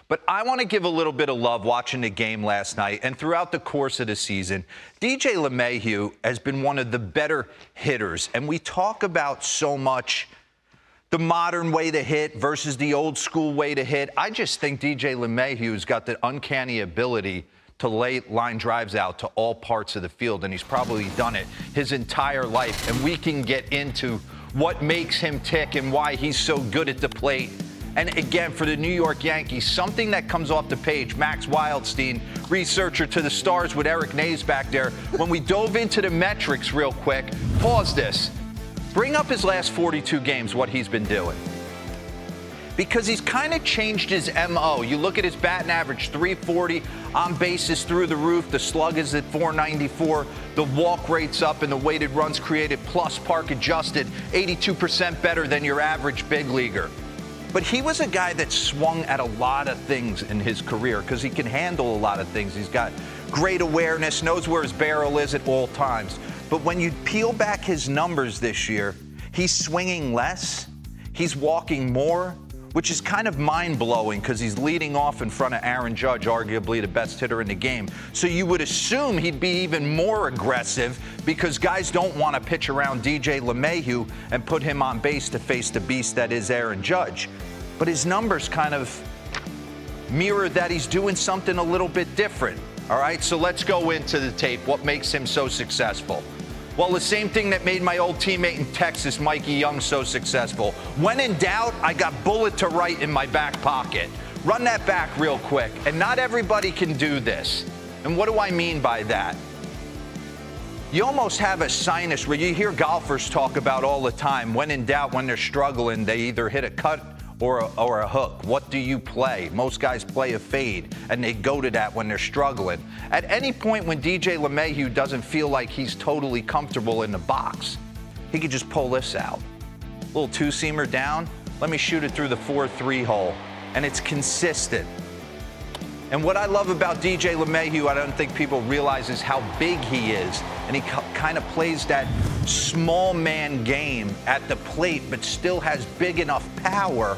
But I want to give a little bit of love watching the game last night and throughout the course of the season. DJ LeMahieu has been one of the better hitters. And we talk about so much the modern way to hit versus the old school way to hit. I just think DJ LeMahieu's got the uncanny ability to lay line drives out to all parts of the field, and he's probably done it his entire life. And we can get into what makes him tick and why he's so good at the plate. And again, for the New York Yankees, something that comes off the page, Max Wildstein, researcher to the stars with Eric Nays back there, when we dove into the metrics real quick, pause this. Bring up his last 42 games, what he's been doing. Because he's kind of changed his MO. You look at his batting average, 340, on bases through the roof. The slug is at 494. The walk rate's up and the weighted runs created plus park adjusted, 82% better than your average big leaguer. But he was a guy that swung at a lot of things in his career because he can handle a lot of things. He's got great awareness, knows where his barrel is at all times. But when you peel back his numbers this year, he's swinging less, he's walking more, which is kind of mind-blowing because he's leading off in front of Aaron Judge, arguably the best hitter in the game. So you would assume he'd be even more aggressive because guys don't want to pitch around DJ LeMahieu and put him on base to face the beast that is Aaron Judge. But his numbers kind of mirror that he's doing something a little bit different. All right, so let's go into the tape. What makes him so successful? Well, the same thing that made my old teammate in Texas, Mikey Young, so successful. When in doubt, I got bullet to right in my back pocket. Run that back real quick. And not everybody can do this. And what do I mean by that? You almost have a sinus where you hear golfers talk about all the time. When in doubt, when they're struggling, they either hit a cut or a hook. What do you play? Most guys play a fade, and they go to that when they're struggling. At any point when DJ LeMahieu doesn't feel like he's totally comfortable in the box, he could just pull this out. A little two-seamer down. Let me shoot it through the 4-3 hole. And it's consistent. And what I love about DJ LeMahieu, I don't think people realize, is how big he is. And he kind of plays that small man game at the plate, but still has big enough power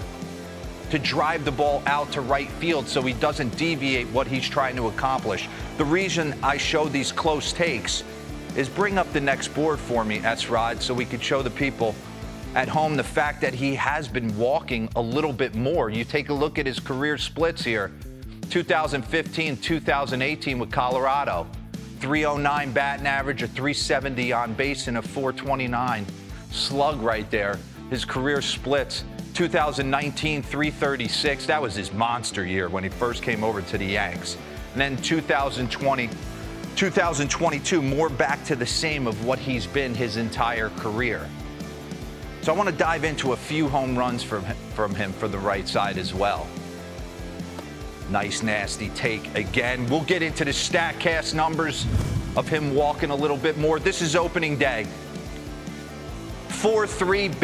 to drive the ball out to right field so he doesn't deviate what he's trying to accomplish. The reason I show these close takes is bring up the next board for me, S-Rod, so we could show the people at home the fact that he has been walking a little bit more. You take a look at his career splits here. 2015, 2018 with Colorado. 309 batting average, a 370 on base, and a 429 slug right there. His career splits. 2019, 336. That was his monster year when he first came over to the Yanks. And then 2020, 2022, more back to the same of what he's been his entire career. So I want to dive into a few home runs from him for the right side as well. Nice, nasty take again. We'll get into the StatCast numbers of him walking a little bit more. This is opening day. 4-3,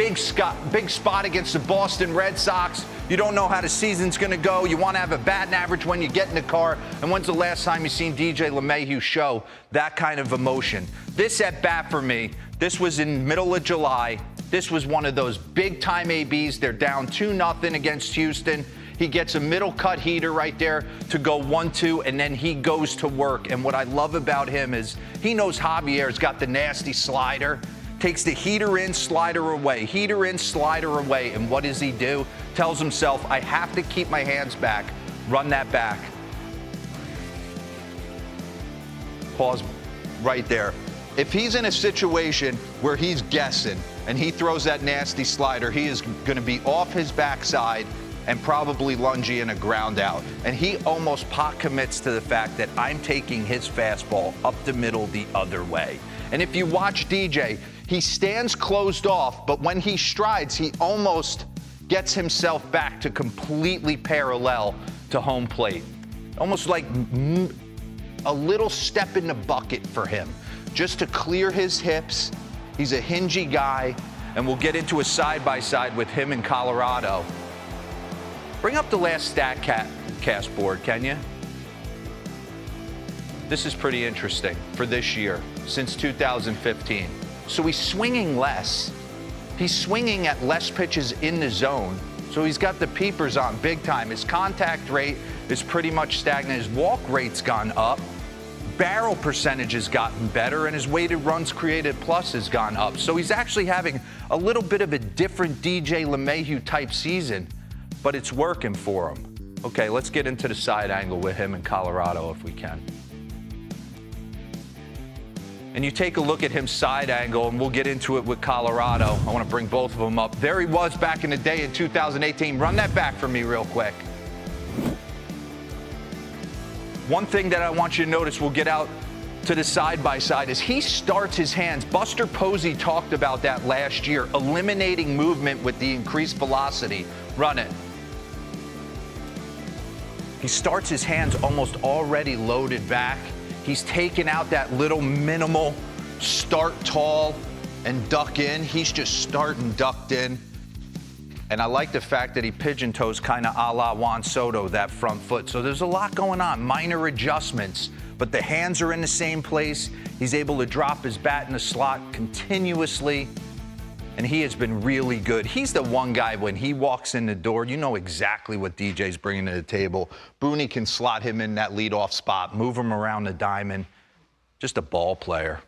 big spot against the Boston Red Sox. You don't know how the season's going to go. You want to have a batting average when you get in the car. And when's the last time you seen DJ LeMahieu show that kind of emotion? This at bat for me, this was in middle of July. This was one of those big-time ABs. They're down 2-0 against Houston. He gets a middle cut heater right there to go 1-2, and then he goes to work. And what I love about him is he knows Javier's got the nasty slider. Takes the heater in, slider away. Heater in, slider away. And what does he do? Tells himself, I have to keep my hands back. Run that back. Pause right there. If he's in a situation where he's guessing and he throws that nasty slider, he is going to be off his backside and probably lungy in a ground out. And he almost pot commits to the fact that I'm taking his fastball up the middle the other way. And if you watch DJ, he stands closed off, but when he strides, he almost gets himself back to completely parallel to home plate. Almost like a little step in the bucket for him, just to clear his hips. He's a hingy guy, and we'll get into a side-by-side with him in Colorado. Bring up the last StatCast board, can you? This is pretty interesting for this year, since 2015. So he's swinging less. He's swinging at less pitches in the zone, So he's got the peepers on big time. His contact rate is pretty much stagnant. His walk rate's gone up. Barrel percentage has gotten better, and his weighted runs created plus has gone up. So he's actually having a little bit of a different DJ LeMahieu type season, but it's working for him. Okay, let's get into the side angle with him in Colorado if we can. And you take a look at him side angle, and we'll get into it with Colorado. I want to bring both of them up. There he was back in the day in 2018. Run that back for me real quick. One thing that I want you to notice, we'll get out to the side-by-side, is he starts his hands. Buster Posey talked about that last year, eliminating movement with the increased velocity. Run it. He starts his hands almost already loaded back. He's taken out that little minimal start tall and duck in. He's just starting ducked in. And I like the fact that he pigeon toes kind of a la Juan Soto, that front foot. So there's a lot going on, minor adjustments, but the hands are in the same place. He's able to drop his bat in the slot continuously, and he has been really good. He's the one guy, when he walks in the door, you know exactly what DJ's bringing to the table. Booney can slot him in that leadoff spot, move him around the diamond. Just a ball player.